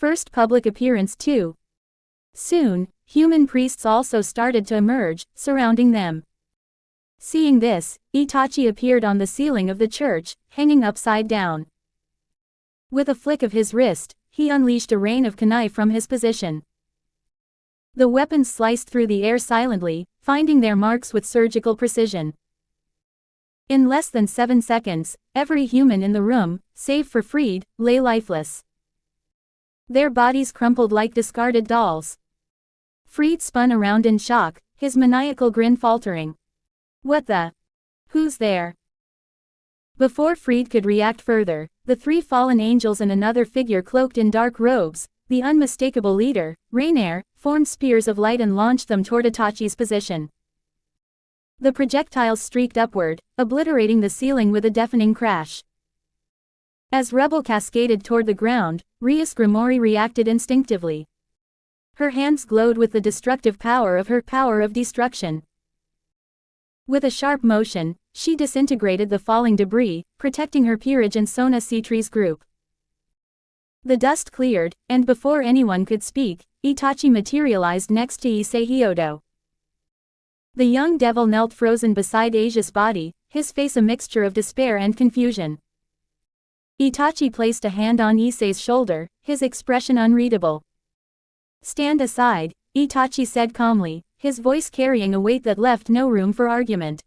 first public appearance too. Soon, human priests also started to emerge, surrounding them. Seeing this, Itachi appeared on the ceiling of the church, hanging upside down. With a flick of his wrist, he unleashed a rain of kunai from his position. The weapons sliced through the air silently, finding their marks with surgical precision. In less than 7 seconds, every human in the room, save for Freed, lay lifeless. Their bodies crumpled like discarded dolls. Freed spun around in shock, his maniacal grin faltering. "What the? Who's there?" Before Freed could react further, the 3 fallen angels and another figure cloaked in dark robes, the unmistakable leader, Rainier, formed spears of light and launched them toward Itachi's position. The projectiles streaked upward, obliterating the ceiling with a deafening crash. As rubble cascaded toward the ground, Rias Grimoire reacted instinctively. Her hands glowed with the destructive power of her power of destruction. With a sharp motion, she disintegrated the falling debris, protecting her peerage and Sona Citre's group. The dust cleared, and before anyone could speak, Itachi materialized next to Issei Hyodo. The young devil knelt frozen beside Asia's body, his face a mixture of despair and confusion. Itachi placed a hand on Issei's shoulder, his expression unreadable. "Stand aside," Itachi said calmly, his voice carrying a weight that left no room for argument.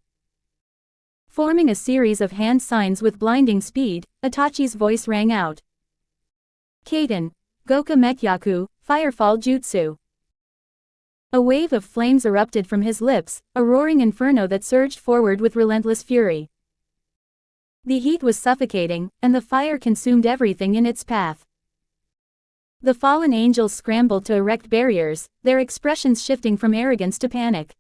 Forming a series of hand signs with blinding speed, Itachi's voice rang out. "Kaiten, Goka Mekyaku, Firefall Jutsu." A wave of flames erupted from his lips, a roaring inferno that surged forward with relentless fury. The heat was suffocating, and the fire consumed everything in its path. The fallen angels scrambled to erect barriers, their expressions shifting from arrogance to panic.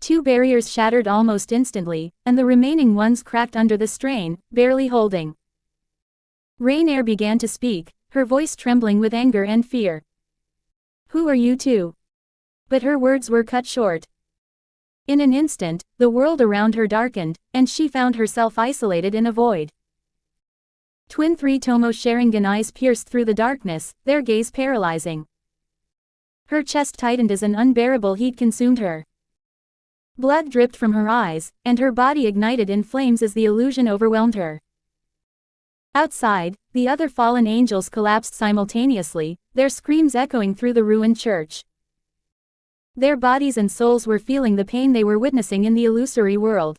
2 barriers shattered almost instantly, and the remaining ones cracked under the strain, barely holding. Rainier began to speak, her voice trembling with anger and fear. "Who are you two?" But her words were cut short. In an instant, the world around her darkened, and she found herself isolated in a void. Twin 3 Tomo Sharingan eyes pierced through the darkness, their gaze paralyzing. Her chest tightened as an unbearable heat consumed her. Blood dripped from her eyes, and her body ignited in flames as the illusion overwhelmed her. Outside, the other fallen angels collapsed simultaneously, their screams echoing through the ruined church. Their bodies and souls were feeling the pain they were witnessing in the illusory world.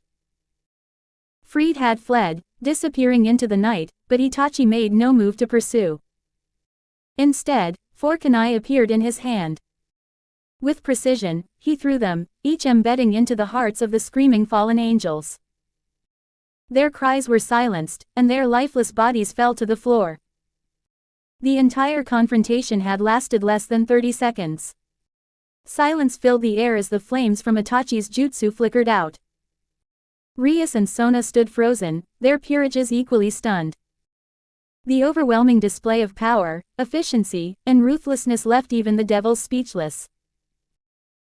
Freed had fled, disappearing into the night, but Itachi made no move to pursue. Instead, 4 kunai appeared in his hand. With precision, he threw them, each embedding into the hearts of the screaming fallen angels. Their cries were silenced, and their lifeless bodies fell to the floor. The entire confrontation had lasted less than 30 seconds. Silence filled the air as the flames from Itachi's jutsu flickered out. Rias and Sona stood frozen, their peerages equally stunned. The overwhelming display of power, efficiency, and ruthlessness left even the devils speechless.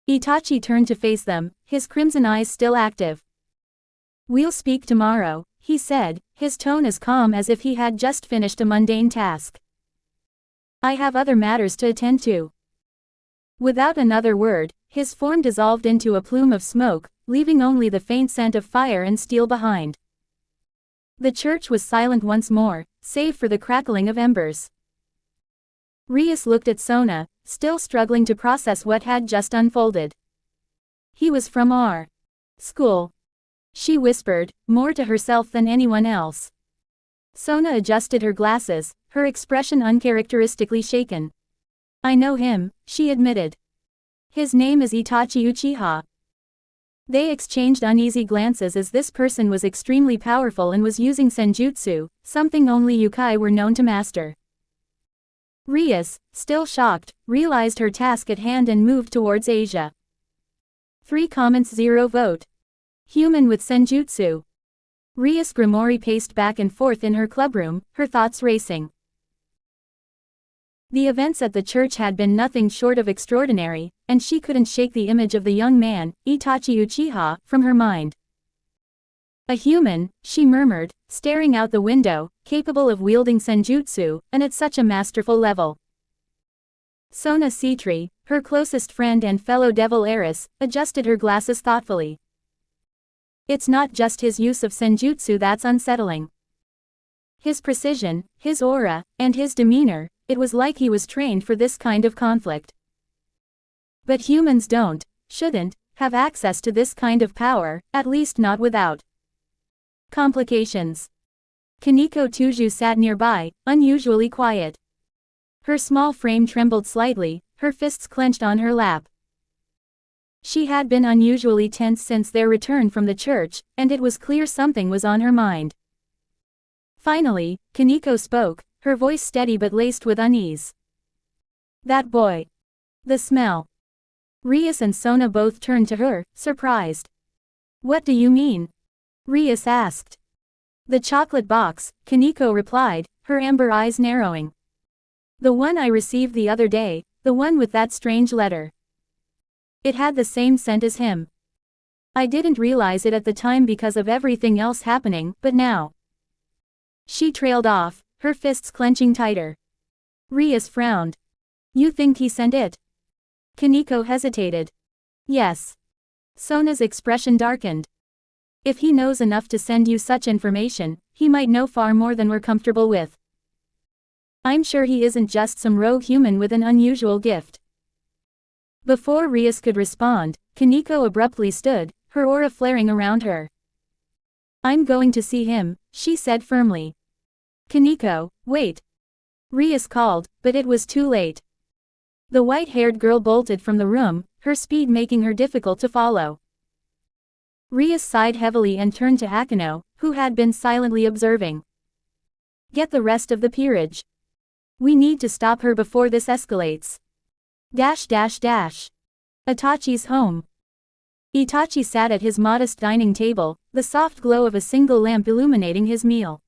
Itachi turned to face them, his crimson eyes still active. "We'll speak tomorrow," he said, his tone as calm as if he had just finished a mundane task. "I have other matters to attend to." Without another word, his form dissolved into a plume of smoke, leaving only the faint scent of fire and steel behind. The church was silent once more, save for the crackling of embers. Rias looked at Sona, still struggling to process what had just unfolded. "He was from our school," she whispered, more to herself than anyone else. Sona adjusted her glasses, her expression uncharacteristically shaken. "I know him," she admitted. "His name is Itachi Uchiha." They exchanged uneasy glances as this person was extremely powerful and was using senjutsu, something only yokai were known to master. Rias, still shocked, realized her task at hand and moved towards Asia. 3 comments 0 vote. Human with senjutsu. Rias Grimoire paced back and forth in her clubroom, her thoughts racing. The events at the church had been nothing short of extraordinary, and she couldn't shake the image of the young man, Itachi Uchiha, from her mind. A human, she murmured, staring out the window, capable of wielding senjutsu, and at such a masterful level. Sona Citri, her closest friend and fellow devil heiress, adjusted her glasses thoughtfully. It's not just his use of senjutsu that's unsettling. His precision, his aura, and his demeanor, it was like he was trained for this kind of conflict. But humans shouldn't, have access to this kind of power, at least not without complications. Kaneko Tuju sat nearby, unusually quiet. Her small frame trembled slightly, her fists clenched on her lap. She had been unusually tense since their return from the church, and it was clear something was on her mind. Finally, Kaneko spoke, her voice steady but laced with unease. That boy. The smell. Rias and Sona both turned to her, surprised. What do you mean? Rias asked. The chocolate box, Kaneko replied, her amber eyes narrowing. The one I received the other day, the one with that strange letter. It had the same scent as him. I didn't realize it at the time because of everything else happening, but now. She trailed off, her fists clenching tighter. Rias frowned. You think he sent it? Kaneko hesitated. Yes. Sona's expression darkened. If he knows enough to send you such information, he might know far more than we're comfortable with. I'm sure he isn't just some rogue human with an unusual gift. Before Rias could respond, Kaneko abruptly stood, her aura flaring around her. I'm going to see him, she said firmly. Kaneko, wait. Rias called, but it was too late. The white-haired girl bolted from the room, her speed making her difficult to follow. Rias sighed heavily and turned to Akano, who had been silently observing. Get the rest of the peerage. We need to stop her before this escalates. Itachi's home. Itachi sat at his modest dining table, the soft glow of a single lamp illuminating his meal.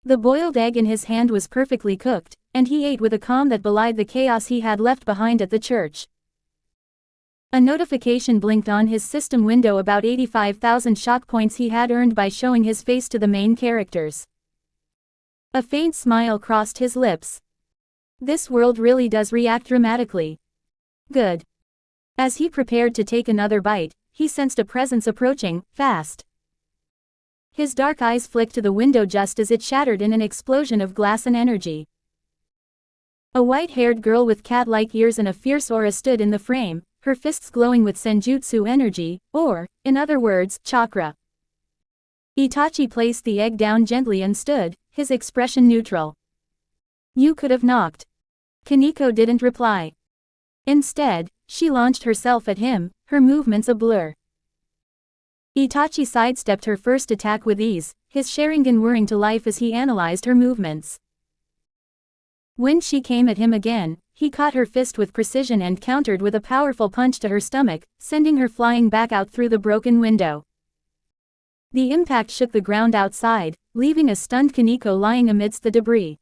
The boiled egg in his hand was perfectly cooked, and he ate with a calm that belied the chaos he had left behind at the church. A notification blinked on his system window about 85,000 shock points he had earned by showing his face to the main characters. A faint smile crossed his lips. This world really does react dramatically. Good. As he prepared to take another bite, he sensed a presence approaching, fast. His dark eyes flicked to the window just as it shattered in an explosion of glass and energy. A white-haired girl with cat-like ears and a fierce aura stood in the frame, her fists glowing with senjutsu energy, or, in other words, chakra. Itachi placed the egg down gently and stood, his expression neutral. You could have knocked. Kaneko didn't reply. Instead, she launched herself at him, her movements a blur. Itachi sidestepped her first attack with ease, his Sharingan whirring to life as he analyzed her movements. When she came at him again, he caught her fist with precision and countered with a powerful punch to her stomach, sending her flying back out through the broken window. The impact shook the ground outside, leaving a stunned Kaneko lying amidst the debris.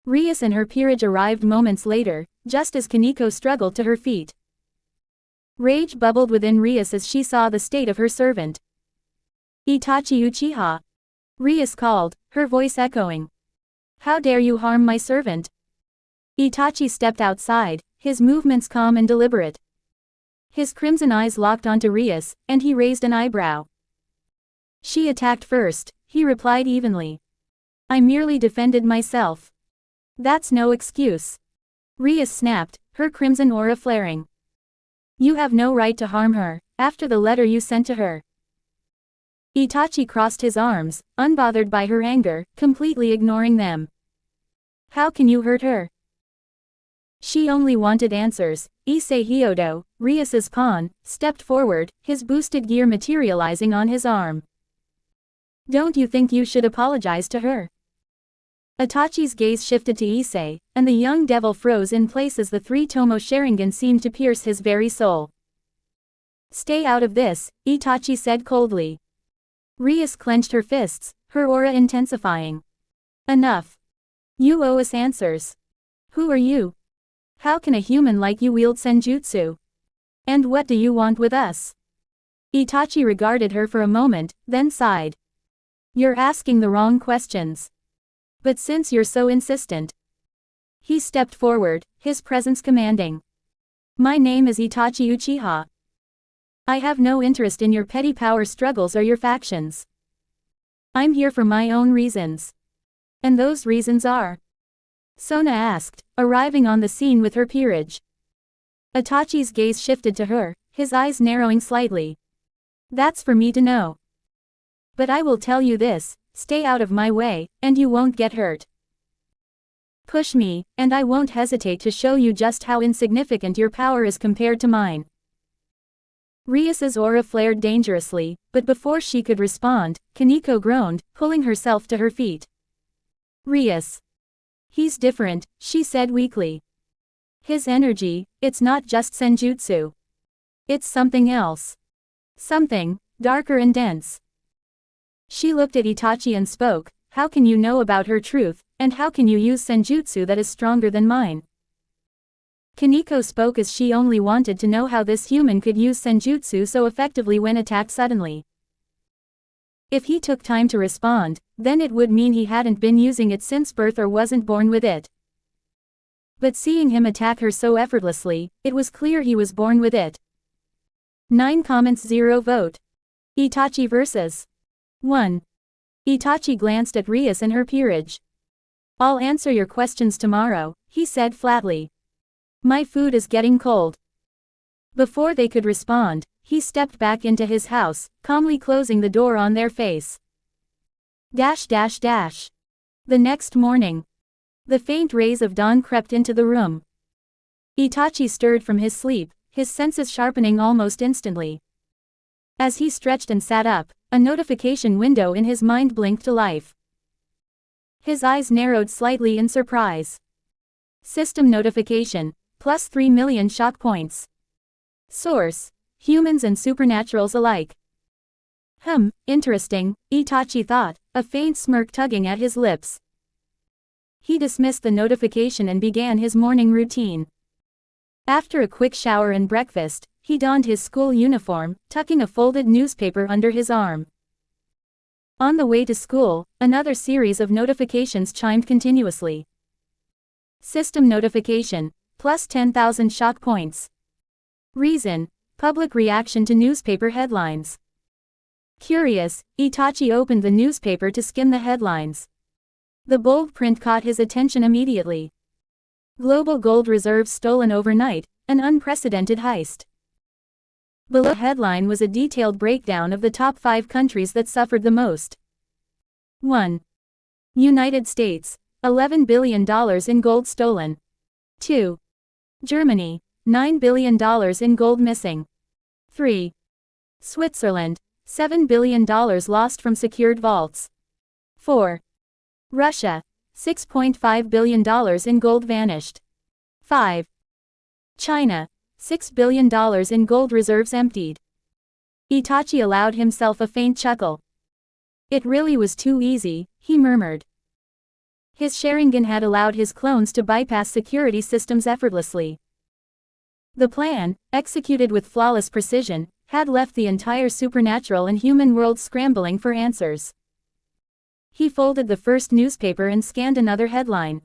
Rias and her peerage arrived moments later, just as Kaneko struggled to her feet. Rage bubbled within Rias as she saw the state of her servant. Itachi Uchiha. Rias called, her voice echoing. How dare you harm my servant? Itachi stepped outside, his movements calm and deliberate. His crimson eyes locked onto Rias, and he raised an eyebrow. She attacked first, he replied evenly. I merely defended myself. That's no excuse. Rias snapped, her crimson aura flaring. You have no right to harm her, after the letter you sent to her. Itachi crossed his arms, unbothered by her anger, completely ignoring them. How can you hurt her? She only wanted answers. Issei Hyodo, Rias's pawn, stepped forward, his boosted gear materializing on his arm. Don't you think you should apologize to her? Itachi's gaze shifted to Issei, and the young devil froze in place as the three-tomo Sharingan seemed to pierce his very soul. Stay out of this, Itachi said coldly. Rias clenched her fists, her aura intensifying. Enough. You owe us answers. Who are you? How can a human like you wield senjutsu? And what do you want with us? Itachi regarded her for a moment, then sighed. You're asking the wrong questions. But since you're so insistent. He stepped forward, his presence commanding. My name is Itachi Uchiha. I have no interest in your petty power struggles or your factions. I'm here for my own reasons. And those reasons are? Sona asked, arriving on the scene with her peerage. Itachi's gaze shifted to her, his eyes narrowing slightly. That's for me to know. But I will tell you this, stay out of my way, and you won't get hurt. Push me, and I won't hesitate to show you just how insignificant your power is compared to mine. Rias's aura flared dangerously, but before she could respond, Kaneko groaned, pulling herself to her feet. Rias. He's different, she said weakly. His energy, it's not just senjutsu. It's something else. Something, darker and dense. She looked at Itachi and spoke, how can you know about her truth, and how can you use senjutsu that is stronger than mine? Kaneko spoke as she only wanted to know how this human could use senjutsu so effectively when attacked suddenly. If he took time to respond, then it would mean he hadn't been using it since birth or wasn't born with it. But seeing him attack her so effortlessly, it was clear he was born with it. 9 comments 0 vote. Itachi vs. 1. Itachi glanced at Rias and her peerage. I'll answer your questions tomorrow, he said flatly. My food is getting cold. Before they could respond, he stepped back into his house, calmly closing the door on their face. The next morning. The faint rays of dawn crept into the room. Itachi stirred from his sleep, his senses sharpening almost instantly. As he stretched and sat up, a notification window in his mind blinked to life. His eyes narrowed slightly in surprise. System notification, plus 3 million shock points. Source: humans and supernaturals alike. Interesting, Itachi thought, a faint smirk tugging at his lips. He dismissed the notification and began his morning routine. After a quick shower and breakfast, he donned his school uniform, tucking a folded newspaper under his arm. On the way to school, another series of notifications chimed continuously. System notification, plus 10,000 shock points. Reason: public reaction to newspaper headlines. Curious, Itachi opened the newspaper to skim the headlines. The bold print caught his attention immediately. Global gold reserves stolen overnight, an unprecedented heist. Below the headline was a detailed breakdown of the top 5 countries that suffered the most. 1. United States, $11 billion in gold stolen. 2. Germany, $9 billion in gold missing. 3. Switzerland, $7 billion lost from secured vaults. 4. Russia, $6.5 billion in gold vanished. 5. China, $6 billion in gold reserves emptied. Itachi allowed himself a faint chuckle. It really was too easy, he murmured. His Sharingan had allowed his clones to bypass security systems effortlessly. The plan, executed with flawless precision, had left the entire supernatural and human world scrambling for answers. He folded the first newspaper and scanned another headline.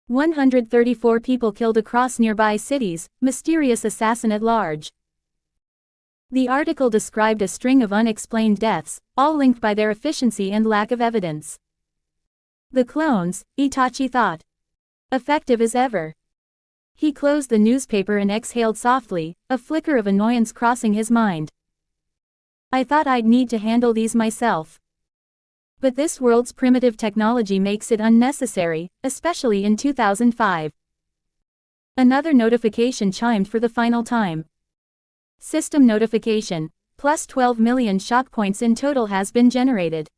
134 people killed across nearby cities, mysterious assassin at large. The article described a string of unexplained deaths, all linked by their efficiency and lack of evidence. The clones, Itachi thought. Effective as ever. He closed the newspaper and exhaled softly, a flicker of annoyance crossing his mind. I thought I'd need to handle these myself. But this world's primitive technology makes it unnecessary, especially in 2005. Another notification chimed for the final time. System notification, plus 12 million shock points in total has been generated.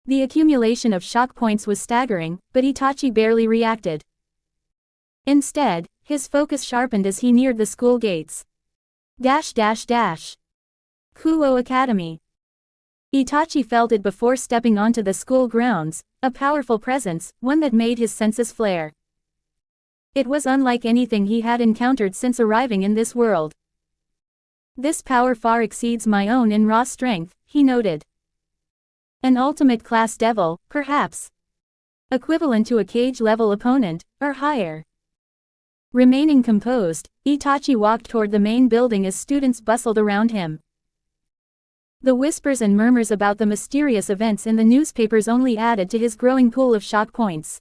The accumulation of shock points was staggering, but Itachi barely reacted. Instead, his focus sharpened as he neared the school gates. Kuo Academy. Itachi felt it before stepping onto the school grounds, a powerful presence, one that made his senses flare. It was unlike anything he had encountered since arriving in this world. This power far exceeds my own in raw strength, he noted. An ultimate class devil, perhaps. Equivalent to a cage-level opponent, or higher. Remaining composed, Itachi walked toward the main building as students bustled around him. The whispers and murmurs about the mysterious events in the newspapers only added to his growing pool of shock points.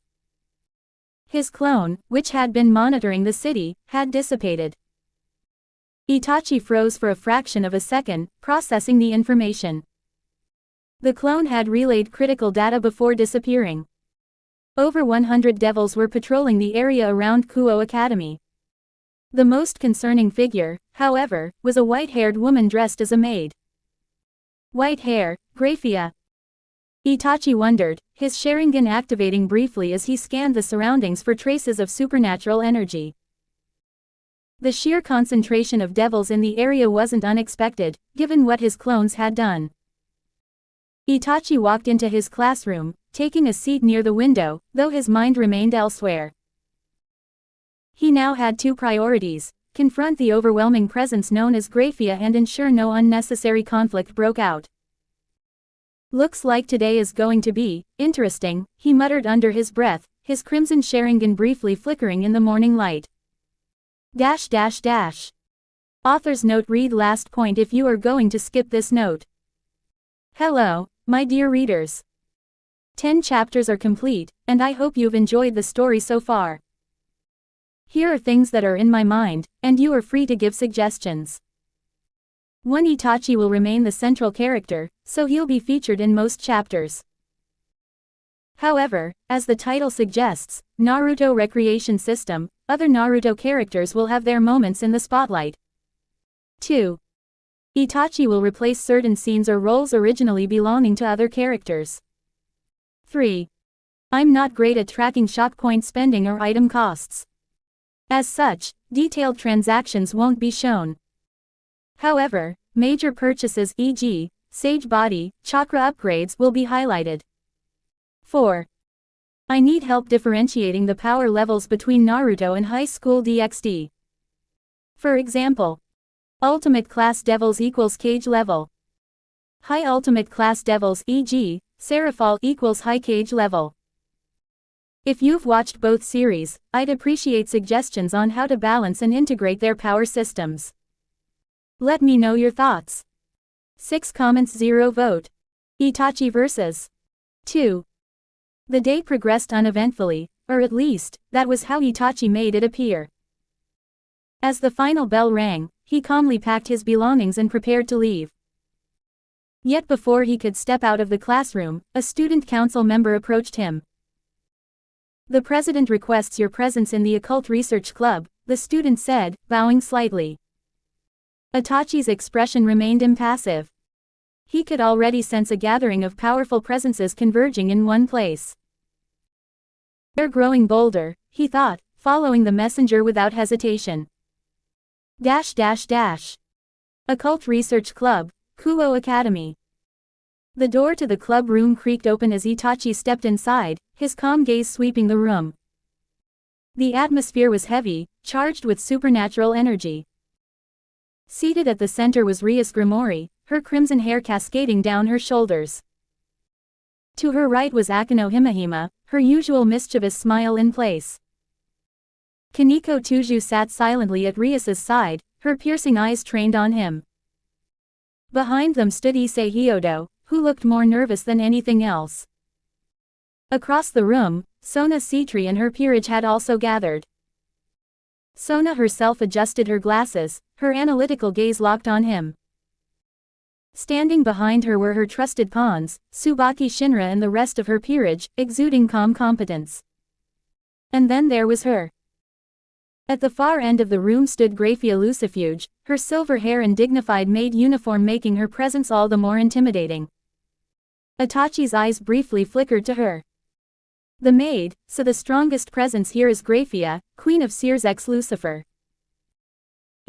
His clone, which had been monitoring the city, had dissipated. Itachi froze for a fraction of a second, processing the information. The clone had relayed critical data before disappearing. Over 100 devils were patrolling the area around Kuo Academy. The most concerning figure, however, was a white-haired woman dressed as a maid. White hair, Graphia. Itachi wondered, his Sharingan activating briefly as he scanned the surroundings for traces of supernatural energy. The sheer concentration of devils in the area wasn't unexpected, given what his clones had done. Itachi walked into his classroom, taking a seat near the window, though his mind remained elsewhere. He now had two priorities: confront the overwhelming presence known as Graphia and ensure no unnecessary conflict broke out. Looks like today is going to be interesting, he muttered under his breath, his crimson Sharingan briefly flickering in the morning light. Author's note: read last point if you are going to skip this note. Hello, my dear readers. 10 chapters are complete, and I hope you've enjoyed the story so far. Here are things that are in my mind, and you are free to give suggestions. 1. Itachi will remain the central character, so he'll be featured in most chapters. However, as the title suggests, Naruto Recreation System, other Naruto characters will have their moments in the spotlight. 2. Itachi will replace certain scenes or roles originally belonging to other characters. 3. I'm not great at tracking shock point spending or item costs. As such, detailed transactions won't be shown. However, major purchases e.g., Sage Body, Chakra upgrades will be highlighted. 4. I need help differentiating the power levels between Naruto and High School DxD. For example, Ultimate Class Devils equals Cage level. High Ultimate Class Devils e.g., Seraphal equals High Cage level. If you've watched both series, I'd appreciate suggestions on how to balance and integrate their power systems. Let me know your thoughts. 6 comments 0 vote. Itachi vs. 2. The day progressed uneventfully, or at least, that was how Itachi made it appear. As the final bell rang, he calmly packed his belongings and prepared to leave. Yet before he could step out of the classroom, a student council member approached him. The president requests your presence in the Occult Research Club, the student said, bowing slightly. Itachi's expression remained impassive. He could already sense a gathering of powerful presences converging in one place. They're growing bolder, he thought, following the messenger without hesitation. Occult Research Club, Kuo Academy. The door to the club room creaked open as Itachi stepped inside, his calm gaze sweeping the room. The atmosphere was heavy, charged with supernatural energy. Seated at the center was Rias Grimori, her crimson hair cascading down her shoulders. To her right was Akano Himahima, her usual mischievous smile in place. Kaneko Tuju sat silently at Rias's side, her piercing eyes trained on him. Behind them stood Issei Hyodo, who looked more nervous than anything else. Across the room, Sona Citri and her peerage had also gathered. Sona herself adjusted her glasses, her analytical gaze locked on him. Standing behind her were her trusted pawns, Tsubaki Shinra and the rest of her peerage, exuding calm competence. And then there was her. At the far end of the room stood Graphia Lucifuge, her silver hair and dignified maid uniform making her presence all the more intimidating. Itachi's eyes briefly flickered to her. The maid, so the strongest presence here is Graphia, Queen of Seers ex Lucifer.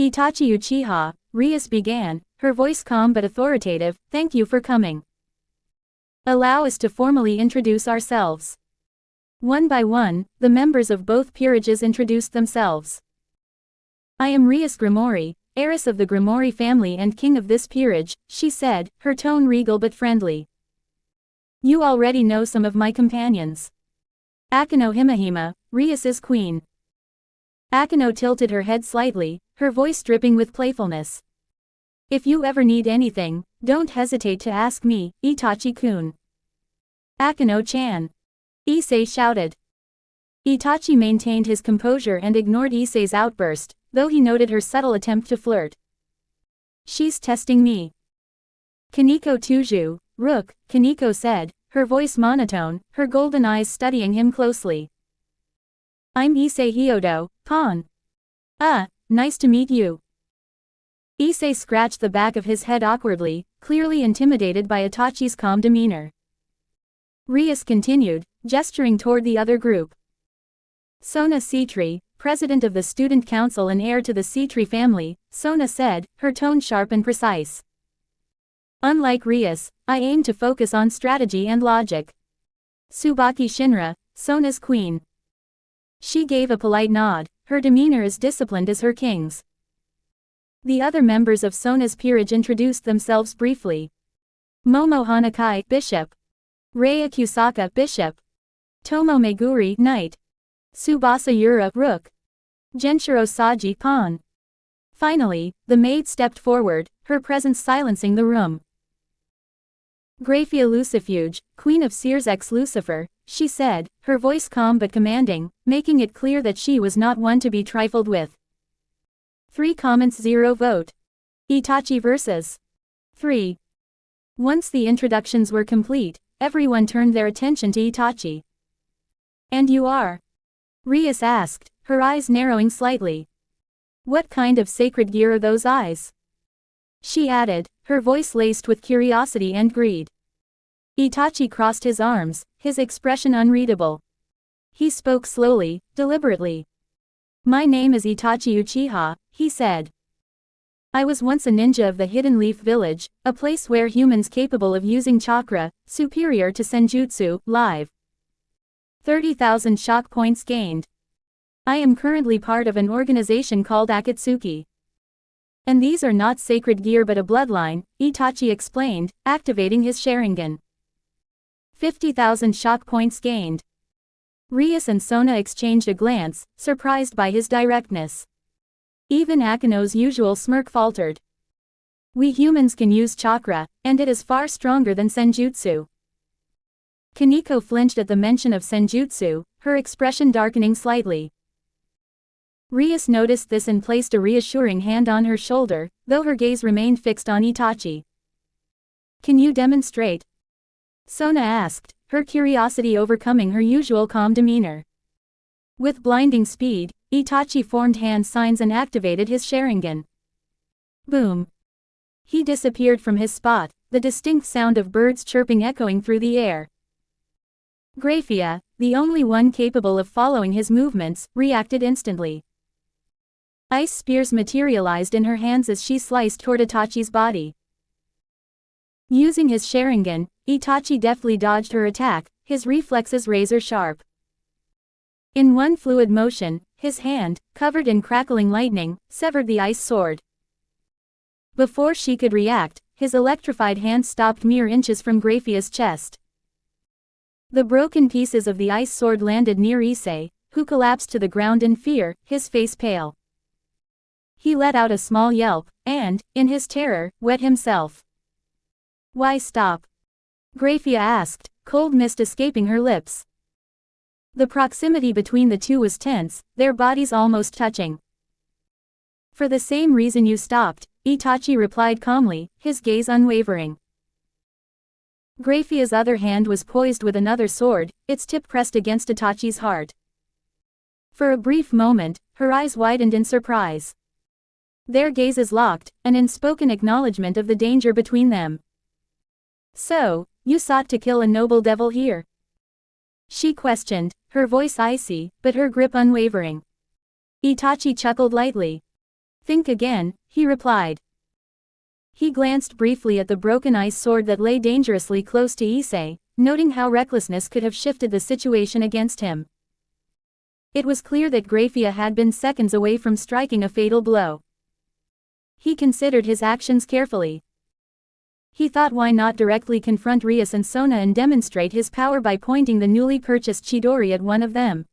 Itachi Uchiha, Rias began, her voice calm but authoritative, thank you for coming. Allow us to formally introduce ourselves. One by one, the members of both peerages introduced themselves. I am Rias Grimori, heiress of the Grimoire family and king of this peerage, she said, her tone regal but friendly. You already know some of my companions. Akeno Himehime, Rias's queen. Akeno tilted her head slightly, her voice dripping with playfulness. If you ever need anything, don't hesitate to ask me, Itachi-kun. Akeno-chan. Issei shouted. Itachi maintained his composure and ignored Issei's outburst, though he noted her subtle attempt to flirt. She's testing me. Kaneko Tuju, Rook, Kaneko said, her voice monotone, her golden eyes studying him closely. I'm Issei Hyodo, Pawn. Nice to meet you. Issei scratched the back of his head awkwardly, clearly intimidated by Itachi's calm demeanor. Rias continued, gesturing toward the other group. Sona Citri, president of the student council and heir to the Citri family, Sona said, her tone sharp and precise. Unlike Rias, I aim to focus on strategy and logic. Tsubaki Shinra, Sona's queen. She gave a polite nod, her demeanor as disciplined as her king's. The other members of Sona's peerage introduced themselves briefly. Momo Hanakai, bishop. Rei Akusaka, bishop. Tomo Meguri, knight. Tsubasa Yura, rook. Genshiro Saji, pawn. Finally, the maid stepped forward, her presence silencing the room. Graphia Lucifuge, queen of Seers ex Lucifer, she said, her voice calm but commanding, making it clear that she was not one to be trifled with. 3 comments 0 vote. Itachi vs. 3. Once the introductions were complete, everyone turned their attention to Itachi. And you are? Rias asked, her eyes narrowing slightly. What kind of sacred gear are those eyes? She added, her voice laced with curiosity and greed. Itachi crossed his arms, his expression unreadable. He spoke slowly, deliberately. My name is Itachi Uchiha, he said. I was once a ninja of the Hidden Leaf Village, a place where humans capable of using chakra, superior to senjutsu, live. 30,000 shock points gained. I am currently part of an organization called Akatsuki. And these are not sacred gear but a bloodline, Itachi explained, activating his Sharingan. 50,000 shock points gained. Rias and Sona exchanged a glance, surprised by his directness. Even Akeno's usual smirk faltered. We humans can use chakra, and it is far stronger than senjutsu. Kaneko flinched at the mention of senjutsu, her expression darkening slightly. Rias noticed this and placed a reassuring hand on her shoulder, though her gaze remained fixed on Itachi. Can you demonstrate? Sona asked, her curiosity overcoming her usual calm demeanor. With blinding speed, Itachi formed hand signs and activated his Sharingan. Boom! He disappeared from his spot, the distinct sound of birds chirping echoing through the air. Graphia, the only one capable of following his movements, reacted instantly. Ice spears materialized in her hands as she sliced toward Itachi's body. Using his Sharingan, Itachi deftly dodged her attack, his reflexes razor sharp. In one fluid motion, his hand, covered in crackling lightning, severed the ice sword. Before she could react, his electrified hand stopped mere inches from Graphia's chest. The broken pieces of the ice sword landed near Issei, who collapsed to the ground in fear, his face pale. He let out a small yelp, and, in his terror, wet himself. Why stop? Graphia asked, cold mist escaping her lips. The proximity between the two was tense, their bodies almost touching. For the same reason you stopped, Itachi replied calmly, his gaze unwavering. Graphia's other hand was poised with another sword, its tip pressed against Itachi's heart. For a brief moment, her eyes widened in surprise. Their gazes locked, an unspoken acknowledgement of the danger between them. So, you sought to kill a noble devil here? She questioned, her voice icy, but her grip unwavering. Itachi chuckled lightly. Think again, he replied. He glanced briefly at the broken ice sword that lay dangerously close to Issei, noting how recklessness could have shifted the situation against him. It was clear that Graphia had been seconds away from striking a fatal blow. He considered his actions carefully. He thought, why not directly confront Rias and Sona and demonstrate his power by pointing the newly purchased Chidori at one of them.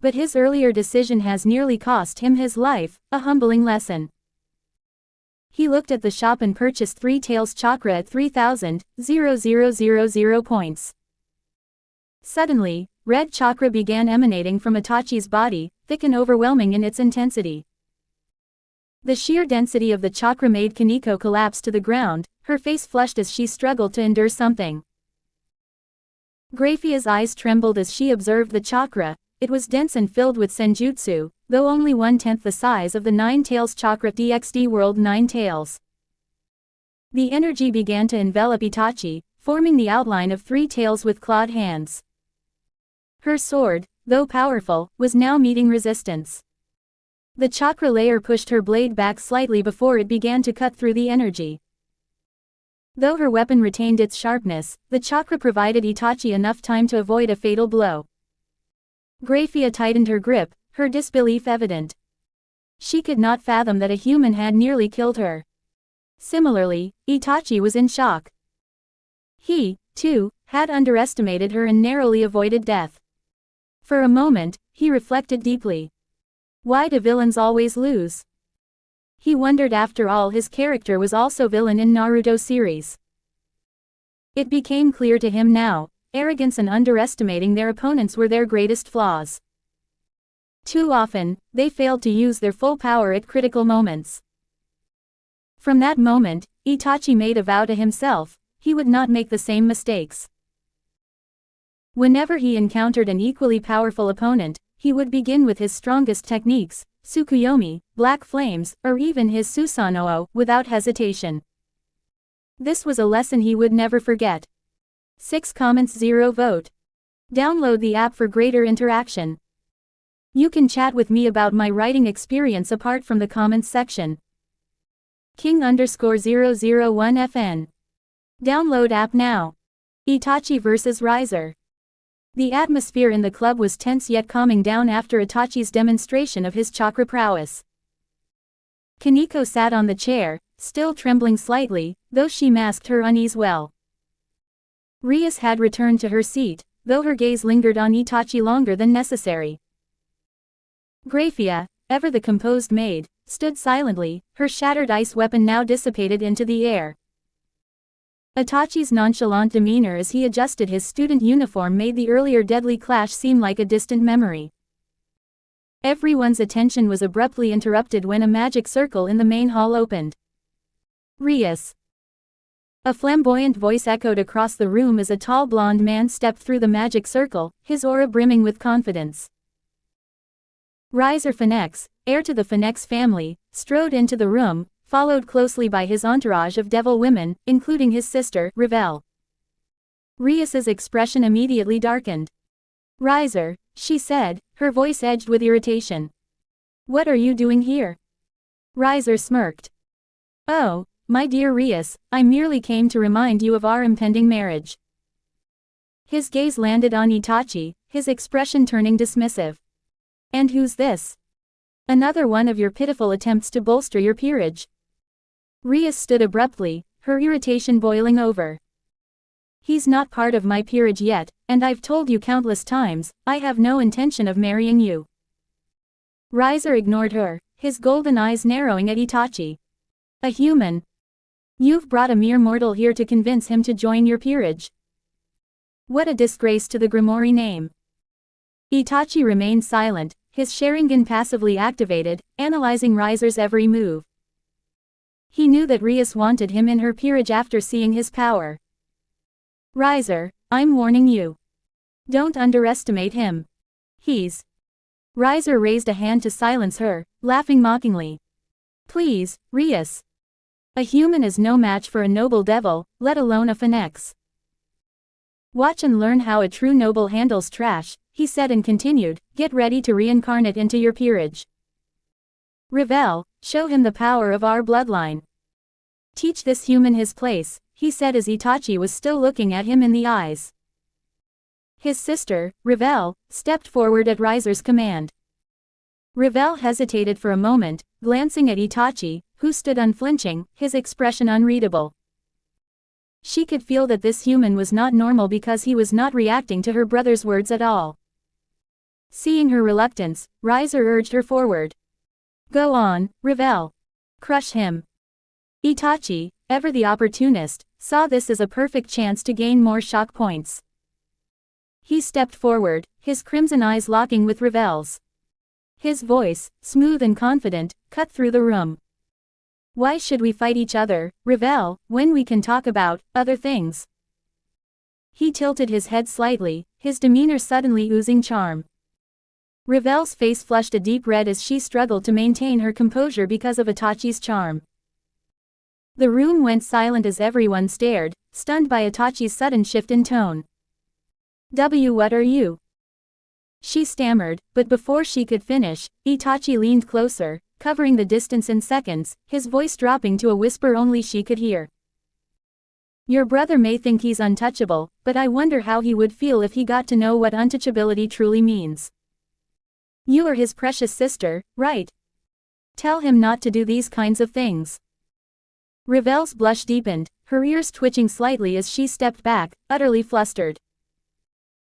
But his earlier decision has nearly cost him his life, a humbling lesson. He looked at the shop and purchased 3 Tails Chakra at 3,000 points. Suddenly, red chakra began emanating from Itachi's body, thick and overwhelming in its intensity. The sheer density of the chakra made Kaneko collapse to the ground, her face flushed as she struggled to endure something. Graphia's eyes trembled as she observed the chakra. It was dense and filled with senjutsu, though only 1/10 the size of the 9 Tails Chakra DxD World 9 Tails. The energy began to envelop Itachi, forming the outline of 3 tails with clawed hands. Her sword, though powerful, was now meeting resistance. The chakra layer pushed her blade back slightly before it began to cut through the energy. Though her weapon retained its sharpness, the chakra provided Itachi enough time to avoid a fatal blow. Graphia tightened her grip, her disbelief evident. She could not fathom that a human had nearly killed her. Similarly, Itachi was in shock. He, too, had underestimated her and narrowly avoided death. For a moment, he reflected deeply. Why do villains always lose? He wondered, after all his character was also villain in Naruto series. It became clear to him now, arrogance and underestimating their opponents were their greatest flaws. Too often, they failed to use their full power at critical moments. From that moment, Itachi made a vow to himself, he would not make the same mistakes. Whenever he encountered an equally powerful opponent, he would begin with his strongest techniques, Tsukuyomi, Black Flames, or even his Susanoo, without hesitation. This was a lesson he would never forget. 6 comments 0 vote. Download the app for greater interaction. You can chat with me about my writing experience apart from the comments section. King_001FN. Download app now. Itachi vs Riser. The atmosphere in the club was tense yet calming down after Itachi's demonstration of his chakra prowess. Kaneko sat on the chair, still trembling slightly, though she masked her unease well. Rias had returned to her seat, though her gaze lingered on Itachi longer than necessary. Graphia, ever the composed maid, stood silently, her shattered ice weapon now dissipated into the air. Itachi's nonchalant demeanor as he adjusted his student uniform made the earlier deadly clash seem like a distant memory. Everyone's attention was abruptly interrupted when a magic circle in the main hall opened. Rias. A flamboyant voice echoed across the room as a tall blonde man stepped through the magic circle, his aura brimming with confidence. Riser Phoenix, heir to the Phoenix family, strode into the room, followed closely by his entourage of devil women, including his sister, Revel. Rias's expression immediately darkened. Riser, she said, her voice edged with irritation. What are you doing here? Riser smirked. Oh, my dear Rias, I merely came to remind you of our impending marriage. His gaze landed on Itachi, his expression turning dismissive. And who's this? Another one of your pitiful attempts to bolster your peerage. Rias stood abruptly, her irritation boiling over. He's not part of my peerage yet, and I've told you countless times, I have no intention of marrying you. Riser ignored her, his golden eyes narrowing at Itachi. A human. You've brought a mere mortal here to convince him to join your peerage. What a disgrace to the Grimoire name. Itachi remained silent, his Sharingan passively activated, analyzing Riser's every move. He knew that Rias wanted him in her peerage after seeing his power. Riser, I'm warning you. Don't underestimate him. He's... Riser raised a hand to silence her, laughing mockingly. Please, Rias. A human is no match for a noble devil, let alone a Phoenix. Watch and learn how a true noble handles trash, he said and continued, get ready to reincarnate into your peerage. Revel, show him the power of our bloodline. Teach this human his place, he said as Itachi was still looking at him in the eyes. His sister, Revel, stepped forward at Riser's command. Revel hesitated for a moment, glancing at Itachi, who stood unflinching, his expression unreadable. She could feel that this human was not normal because he was not reacting to her brother's words at all. Seeing her reluctance, Riser urged her forward. Go on, Revel. Crush him. Itachi, ever the opportunist, saw this as a perfect chance to gain more shock points. He stepped forward, his crimson eyes locking with Revel's. His voice, smooth and confident, cut through the room. Why should we fight each other, Revel, when we can talk about other things? He tilted his head slightly, his demeanor suddenly oozing charm. Revel's face flushed a deep red as she struggled to maintain her composure because of Itachi's charm. The room went silent as everyone stared, stunned by Itachi's sudden shift in tone. What are you? She stammered, but before she could finish, Itachi leaned closer, covering the distance in seconds, his voice dropping to a whisper only she could hear. Your brother may think he's untouchable, but I wonder how he would feel if he got to know what untouchability truly means. You are his precious sister, right? Tell him not to do these kinds of things. Revel's blush deepened, her ears twitching slightly as she stepped back, utterly flustered.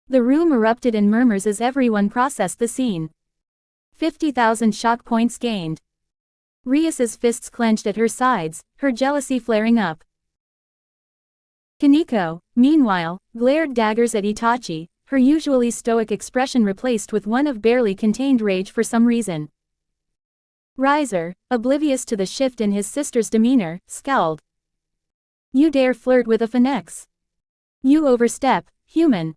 The room erupted in murmurs as everyone processed the scene. 50,000 shock points gained. Rias's fists clenched at her sides, her jealousy flaring up. Kaneko, meanwhile, glared daggers at Itachi, her usually stoic expression replaced with one of barely contained rage for some reason. Riser, oblivious to the shift in his sister's demeanor, scowled. You dare flirt with a Phoenix? You overstep, human.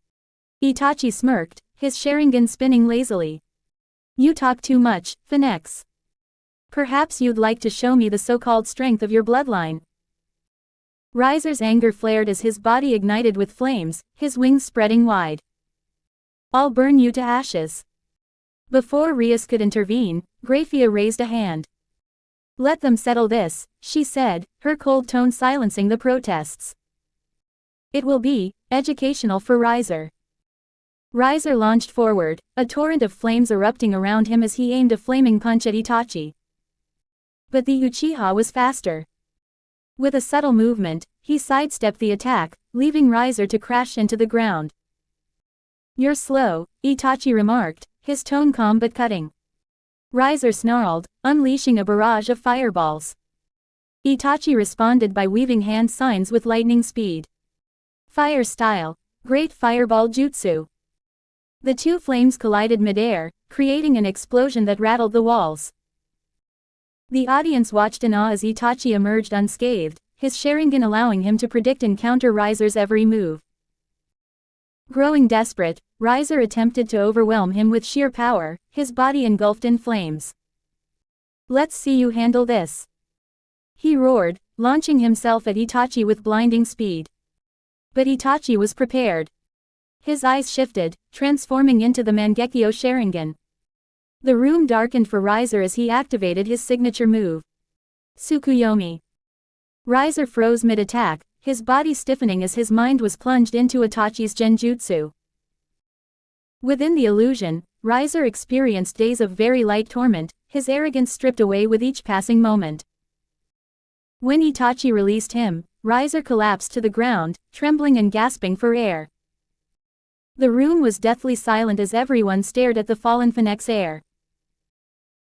Itachi smirked, his Sharingan spinning lazily. You talk too much, Phoenix. Perhaps you'd like to show me the so-called strength of your bloodline. Riser's anger flared as his body ignited with flames, his wings spreading wide. I'll burn you to ashes. Before Rias could intervene, Graphia raised a hand. Let them settle this, she said, her cold tone silencing the protests. It will be educational for Riser. Riser launched forward, a torrent of flames erupting around him as he aimed a flaming punch at Itachi. But the Uchiha was faster. With a subtle movement, he sidestepped the attack, leaving Riser to crash into the ground. You're slow, Itachi remarked, his tone calm but cutting. Riser snarled, unleashing a barrage of fireballs. Itachi responded by weaving hand signs with lightning speed. Fire style, great fireball jutsu. The two flames collided midair, creating an explosion that rattled the walls. The audience watched in awe as Itachi emerged unscathed, his Sharingan allowing him to predict and counter Riser's every move. Growing desperate, Riser attempted to overwhelm him with sheer power, his body engulfed in flames. Let's see you handle this. He roared, launching himself at Itachi with blinding speed. But Itachi was prepared. His eyes shifted, transforming into the Mangekyo Sharingan. The room darkened for Riser as he activated his signature move. Tsukuyomi. Riser froze mid-attack, his body stiffening as his mind was plunged into Itachi's genjutsu. Within the illusion, Riser experienced days of very light torment, his arrogance stripped away with each passing moment. When Itachi released him, Riser collapsed to the ground, trembling and gasping for air. The room was deathly silent as everyone stared at the fallen Phoenix heir.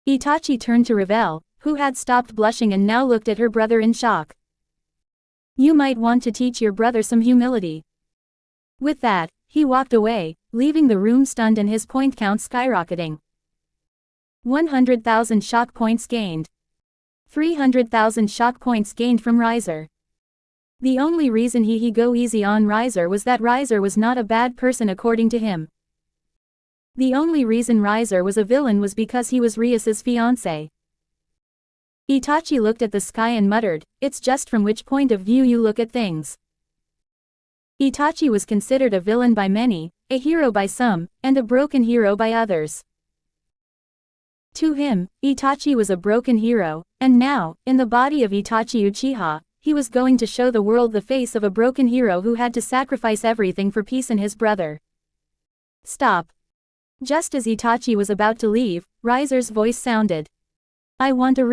Itachi turned to Revel, who had stopped blushing and now looked at her brother in shock. You might want to teach your brother some humility. With that, he walked away, leaving the room stunned and his point count skyrocketing. 100,000 shock points gained. 300,000 shock points gained from Riser. The only reason he go easy on Riser was that Riser was not a bad person according to him. The only reason Riser was a villain was because he was Rias's fiancé. Itachi looked at the sky and muttered, it's just from which point of view you look at things. Itachi was considered a villain by many, a hero by some, and a broken hero by others. To him, Itachi was a broken hero, and now, in the body of Itachi Uchiha, he was going to show the world the face of a broken hero who had to sacrifice everything for peace and his brother. Stop. Just as Itachi was about to leave, Riser's voice sounded. I want a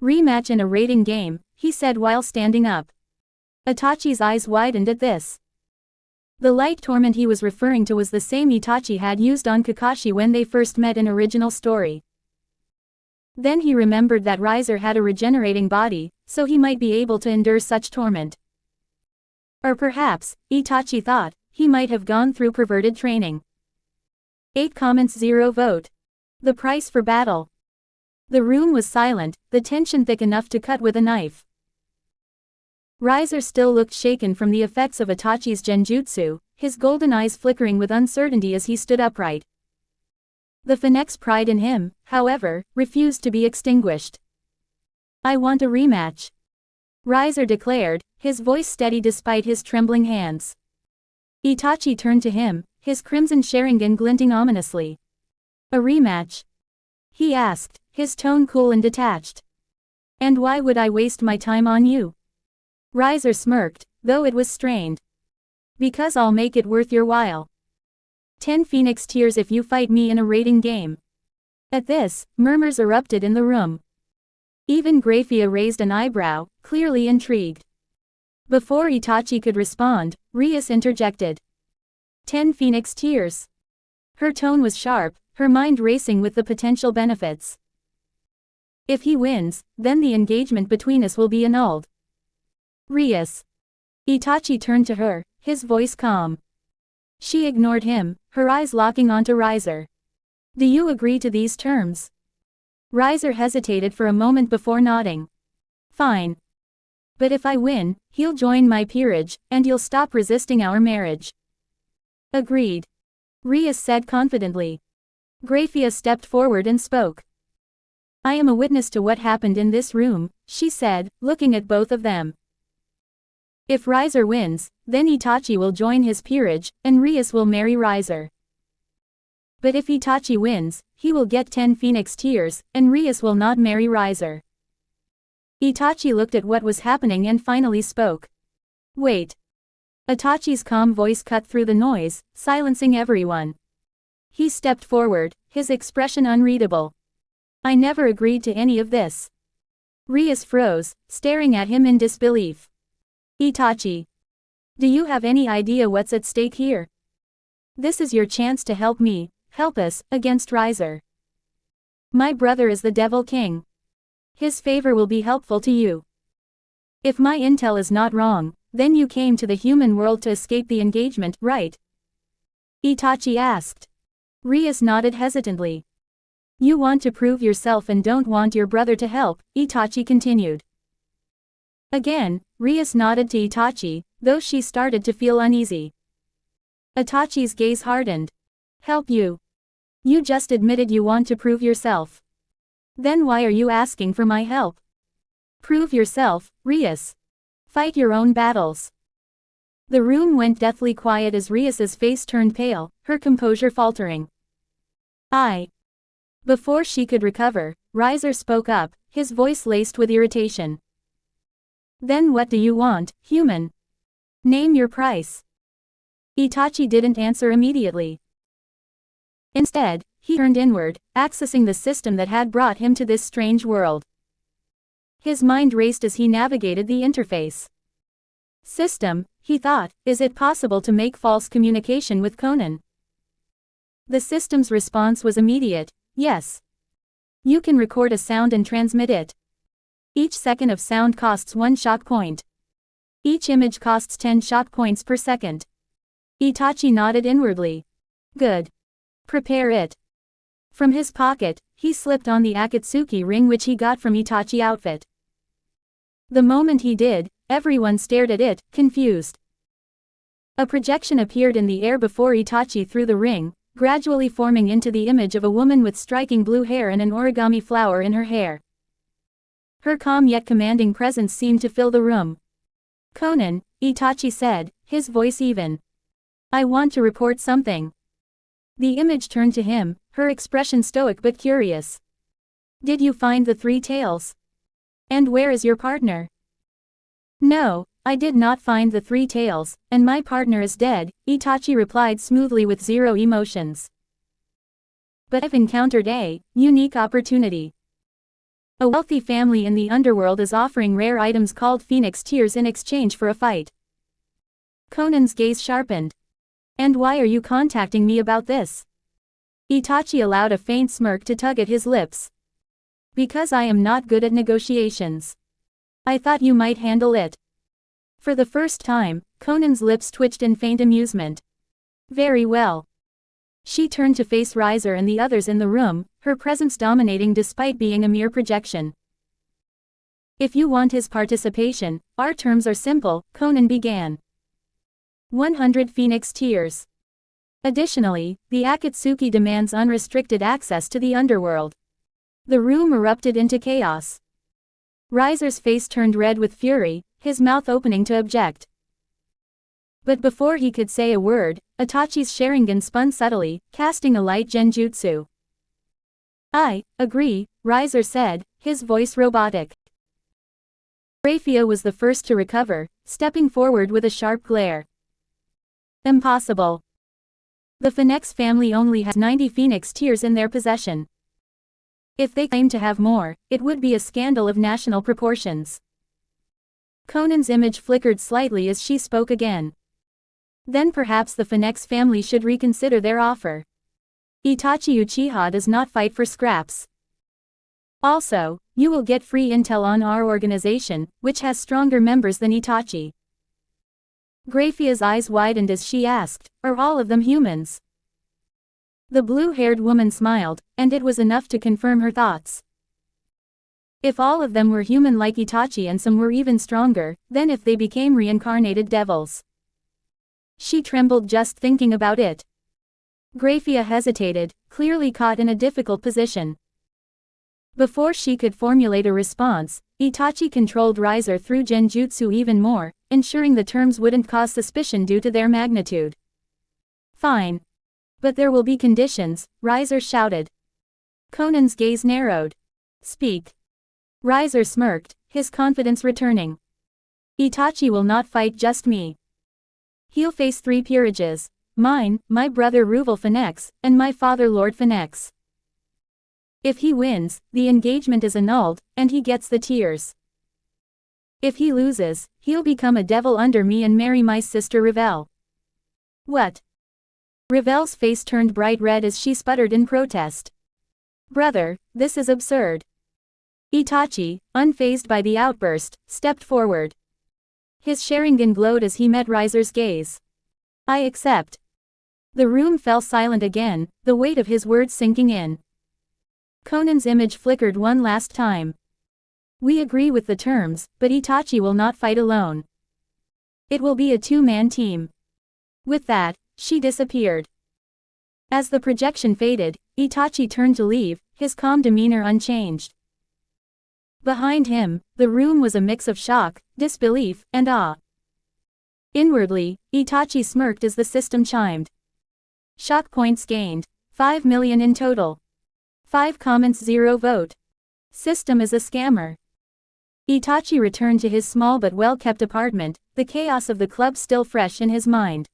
Rematch in a rating game, he said while standing up. Itachi's eyes widened at this. The light torment he was referring to was the same Itachi had used on Kakashi when they first met in original story. Then he remembered that Riser had a regenerating body, so he might be able to endure such torment. Or perhaps, Itachi thought, he might have gone through perverted training. 8 comments 0 vote. The price for battle. The room was silent, the tension thick enough to cut with a knife. Riser still looked shaken from the effects of Itachi's genjutsu, his golden eyes flickering with uncertainty as he stood upright. The phoenix pride in him, however, refused to be extinguished. I want a rematch. Riser declared, his voice steady despite his trembling hands. Itachi turned to him, his crimson Sharingan glinting ominously. A rematch? He asked, his tone cool and detached. And why would I waste my time on you? Riser smirked, though it was strained. Because I'll make it worth your while. 10 phoenix tears if you fight me in a rating game. At this, murmurs erupted in the room. Even Grafia raised an eyebrow, clearly intrigued. Before Itachi could respond, Rias interjected. 10 phoenix tears. Her tone was sharp, her mind racing with the potential benefits. If he wins, then the engagement between us will be annulled. Rias. Itachi turned to her, his voice calm. She ignored him, her eyes locking onto Riser. Do you agree to these terms? Riser hesitated for a moment before nodding. Fine. But if I win, he'll join my peerage, and you'll stop resisting our marriage. Agreed. Rias said confidently. Grafia stepped forward and spoke. I am a witness to what happened in this room, she said, looking at both of them. If Riser wins, then Itachi will join his peerage, and Rias will marry Riser. But if Itachi wins, he will get 10 phoenix tears, and Rias will not marry Riser. Itachi looked at what was happening and finally spoke. Wait. Itachi's calm voice cut through the noise, silencing everyone. He stepped forward, his expression unreadable. I never agreed to any of this. Rias froze, staring at him in disbelief. Itachi. Do you have any idea what's at stake here? This is your chance to help me, help us, against Riser. My brother is the Devil King. His favor will be helpful to you. If my intel is not wrong, then you came to the human world to escape the engagement, right? Itachi asked. Rias nodded hesitantly. You want to prove yourself and don't want your brother to help, Itachi continued. Again, Rias nodded to Itachi, though she started to feel uneasy. Itachi's gaze hardened. Help you? You just admitted you want to prove yourself. Then why are you asking for my help? Prove yourself, Rias. Fight your own battles. The room went deathly quiet as Rias's face turned pale, her composure faltering. Before she could recover, Riser spoke up, his voice laced with irritation. Then what do you want, human? Name your price. Itachi didn't answer immediately. Instead, he turned inward, accessing the system that had brought him to this strange world. His mind raced as he navigated the interface. System, he thought, is it possible to make false communication with Conan? The system's response was immediate, yes. You can record a sound and transmit it. Each second of sound costs 1 shock point. Each image costs 10 shock points per second. Itachi nodded inwardly. Good. Prepare it. From his pocket, he slipped on the Akatsuki ring which he got from Itachi outfit. The moment he did, everyone stared at it, confused. A projection appeared in the air before Itachi threw the ring, gradually forming into the image of a woman with striking blue hair and an origami flower in her hair. Her calm yet commanding presence seemed to fill the room. Conan, Itachi said, his voice even. I want to report something. The image turned to him, her expression stoic but curious. Did you find the 3 tails? And where is your partner? No, I did not find the 3 tails, and my partner is dead, Itachi replied smoothly with zero emotions. But I've encountered a unique opportunity. A wealthy family in the underworld is offering rare items called Phoenix Tears in exchange for a fight. Conan's gaze sharpened. And why are you contacting me about this? Itachi allowed a faint smirk to tug at his lips. Because I am not good at negotiations. I thought you might handle it. For the first time, Conan's lips twitched in faint amusement. Very well. She turned to face Riser and the others in the room, her presence dominating despite being a mere projection. If you want his participation, our terms are simple, Conan began. 100 Phoenix Tears. Additionally, the Akatsuki demands unrestricted access to the underworld. The room erupted into chaos. Riser's face turned red with fury, his mouth opening to object. But before he could say a word, Itachi's Sharingan spun subtly, casting a light genjutsu. I agree, Riser said, his voice robotic. Raphia was the first to recover, stepping forward with a sharp glare. Impossible. The Phoenix family only has 90 Phoenix Tears in their possession. If they claim to have more, it would be a scandal of national proportions. Conan's image flickered slightly as she spoke again. Then perhaps the Phoenix family should reconsider their offer. Itachi Uchiha does not fight for scraps. Also, you will get free intel on our organization, which has stronger members than Itachi. Graphia's eyes widened as she asked, are all of them humans? The blue-haired woman smiled, and it was enough to confirm her thoughts. If all of them were human like Itachi and some were even stronger, then if they became reincarnated devils. She trembled just thinking about it. Graphia hesitated, clearly caught in a difficult position. Before she could formulate a response, Itachi controlled Riser through genjutsu even more, ensuring the terms wouldn't cause suspicion due to their magnitude. Fine. But there will be conditions, Riser shouted. Conan's gaze narrowed. Speak. Riser smirked, his confidence returning. Itachi will not fight just me. He'll face 3 peerages, mine, my brother Ruvel Phoenix, and my father Lord Phoenix. If he wins, the engagement is annulled, and he gets the tears. If he loses, he'll become a devil under me and marry my sister Ravel. What? Ravel's face turned bright red as she sputtered in protest. Brother, this is absurd. Itachi, unfazed by the outburst, stepped forward. His Sharingan glowed as he met Riser's gaze. I accept. The room fell silent again, the weight of his words sinking in. Conan's image flickered one last time. We agree with the terms, but Itachi will not fight alone. It will be a 2-man team. With that, she disappeared. As the projection faded, Itachi turned to leave, his calm demeanor unchanged. Behind him, the room was a mix of shock, disbelief, and awe. Inwardly, Itachi smirked as the system chimed. Shock points gained. 5 million in total. 5 comments 0 vote. System is a scammer. Itachi returned to his small but well-kept apartment, the chaos of the club still fresh in his mind.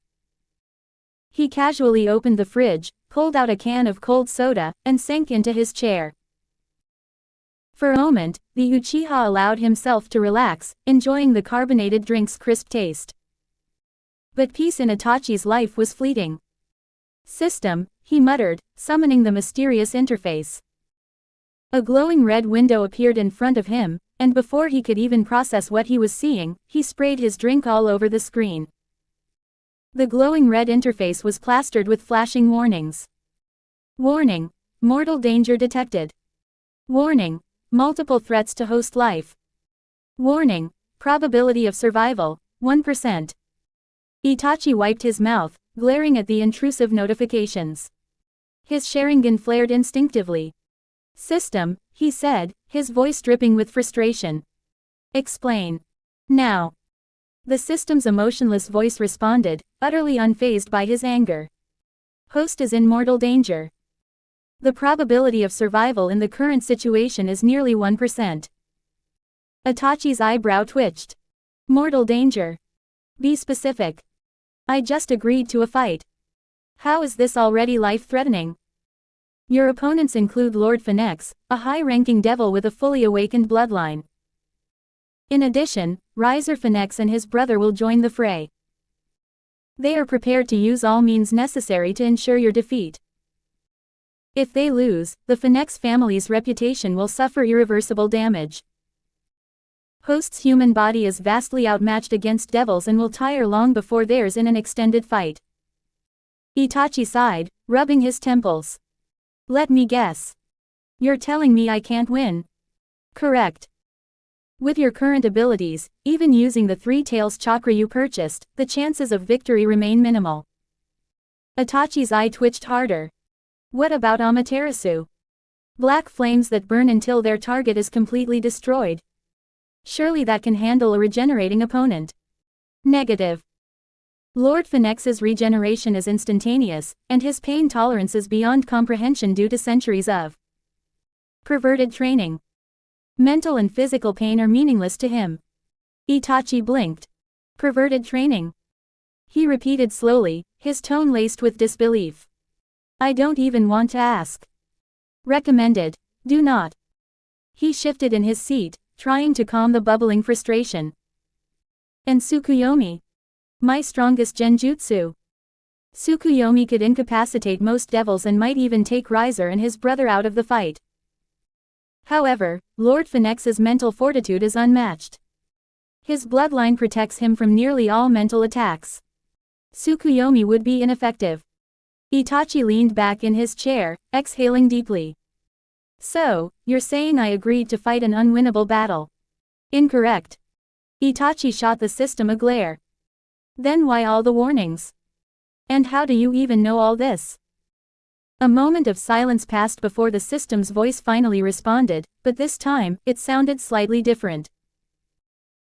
He casually opened the fridge, pulled out a can of cold soda, and sank into his chair. For a moment, the Uchiha allowed himself to relax, enjoying the carbonated drink's crisp taste. But peace in Itachi's life was fleeting. System, he muttered, summoning the mysterious interface. A glowing red window appeared in front of him, and before he could even process what he was seeing, he sprayed his drink all over the screen. The glowing red interface was plastered with flashing warnings. Warning: mortal danger detected. Warning: multiple threats to host life. Warning: probability of survival, 1%. Itachi wiped his mouth, glaring at the intrusive notifications. His Sharingan flared instinctively. System, he said, his voice dripping with frustration. Explain. Now. The system's emotionless voice responded, utterly unfazed by his anger. Host is in mortal danger. The probability of survival in the current situation is nearly 1%. Itachi's eyebrow twitched. Mortal danger. Be specific. I just agreed to a fight. How is this already life-threatening? Your opponents include Lord Phoenix, a high-ranking devil with a fully awakened bloodline. In addition, Riser Phoenix and his brother will join the fray. They are prepared to use all means necessary to ensure your defeat. If they lose, the Phoenix family's reputation will suffer irreversible damage. Host's human body is vastly outmatched against devils and will tire long before theirs in an extended fight. Itachi sighed, rubbing his temples. Let me guess. You're telling me I can't win? Correct. With your current abilities, even using the Three Tails chakra you purchased, the chances of victory remain minimal. Itachi's eye twitched harder. What about Amaterasu? Black flames that burn until their target is completely destroyed. Surely that can handle a regenerating opponent. Negative. Lord Phoenix's regeneration is instantaneous, and his pain tolerance is beyond comprehension due to centuries of perverted training. Mental and physical pain are meaningless to him. Itachi blinked. Perverted training? He repeated slowly, his tone laced with disbelief. I don't even want to ask. Recommended. Do not. He shifted in his seat, trying to calm the bubbling frustration. And Tsukuyomi? My strongest genjutsu. Tsukuyomi could incapacitate most devils and might even take Riser and his brother out of the fight. However, Lord Phoenix's mental fortitude is unmatched. His bloodline protects him from nearly all mental attacks. Tsukuyomi would be ineffective. Itachi leaned back in his chair, exhaling deeply. So, you're saying I agreed to fight an unwinnable battle? Incorrect. Itachi shot the system a glare. Then why all the warnings? And how do you even know all this? A moment of silence passed before the system's voice finally responded, but this time, it sounded slightly different.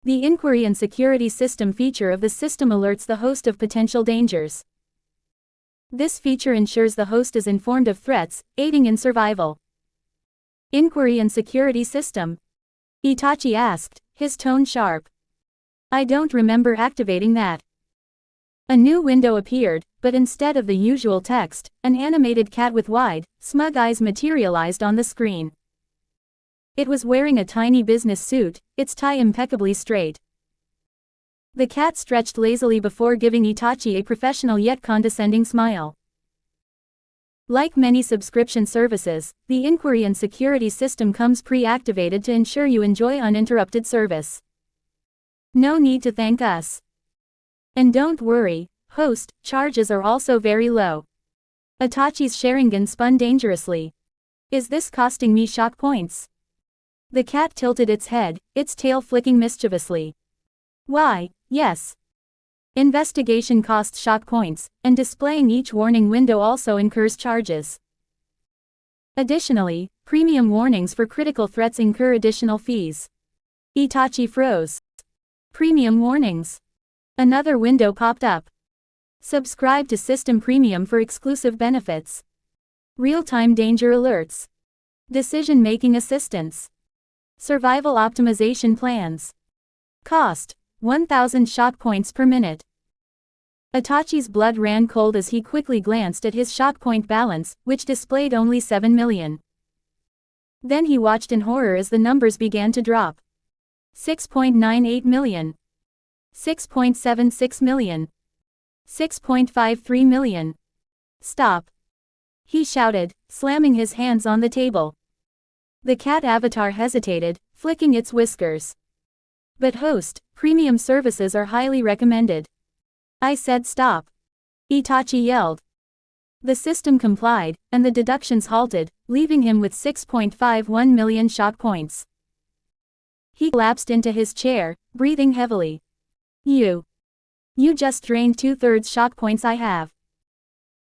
The inquiry and security system feature of the system alerts the host of potential dangers. This feature ensures the host is informed of threats, aiding in survival. Inquiry and security system? Itachi asked, his tone sharp. I don't remember activating that. A new window appeared, but instead of the usual text, an animated cat with wide, smug eyes materialized on the screen. It was wearing a tiny business suit, its tie impeccably straight. The cat stretched lazily before giving Itachi a professional yet condescending smile. Like many subscription services, the inquiry and security system comes pre-activated to ensure you enjoy uninterrupted service. No need to thank us. And don't worry, host, charges are also very low. Itachi's Sharingan spun dangerously. Is this costing me shock points? The cat tilted its head, its tail flicking mischievously. Why, yes. Investigation costs shock points, and displaying each warning window also incurs charges. Additionally, premium warnings for critical threats incur additional fees. Itachi froze. Premium warnings. Another window popped up. Subscribe to System Premium for exclusive benefits. Real-time danger alerts. Decision-making assistance. Survival optimization plans. Cost: 1,000 shock points per minute. Itachi's blood ran cold as he quickly glanced at his shock point balance, which displayed only 7 million. Then he watched in horror as the numbers began to drop. 6.98 million. 6.76 million. 6.53 million. Stop. He shouted, slamming his hands on the table. The cat avatar hesitated, flicking its whiskers. But host, premium services are highly recommended. I said stop. Itachi yelled. The system complied, and the deductions halted, leaving him with 6.51 million shock points. He collapsed into his chair, breathing heavily. You just drained 2/3 shock points I have.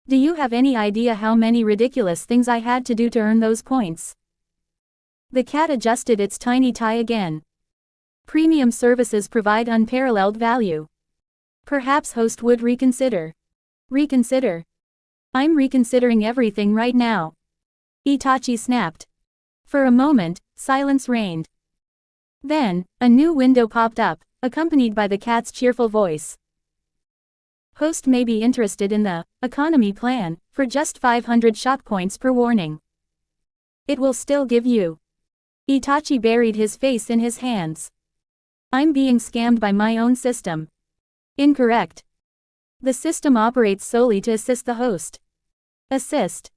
Do you have any idea how many ridiculous things I had to do to earn those points? The cat adjusted its tiny tie again. Premium services provide unparalleled value. Perhaps host would reconsider. Reconsider? I'm reconsidering everything right now. Itachi snapped. For a moment, silence reigned. Then, a new window popped up, accompanied by the cat's cheerful voice. Host may be interested in the economy plan, for just 500 shock points per warning. It will still give you. Itachi buried his face in his hands. I'm being scammed by my own system. Incorrect. The system operates solely to assist the host. Assist.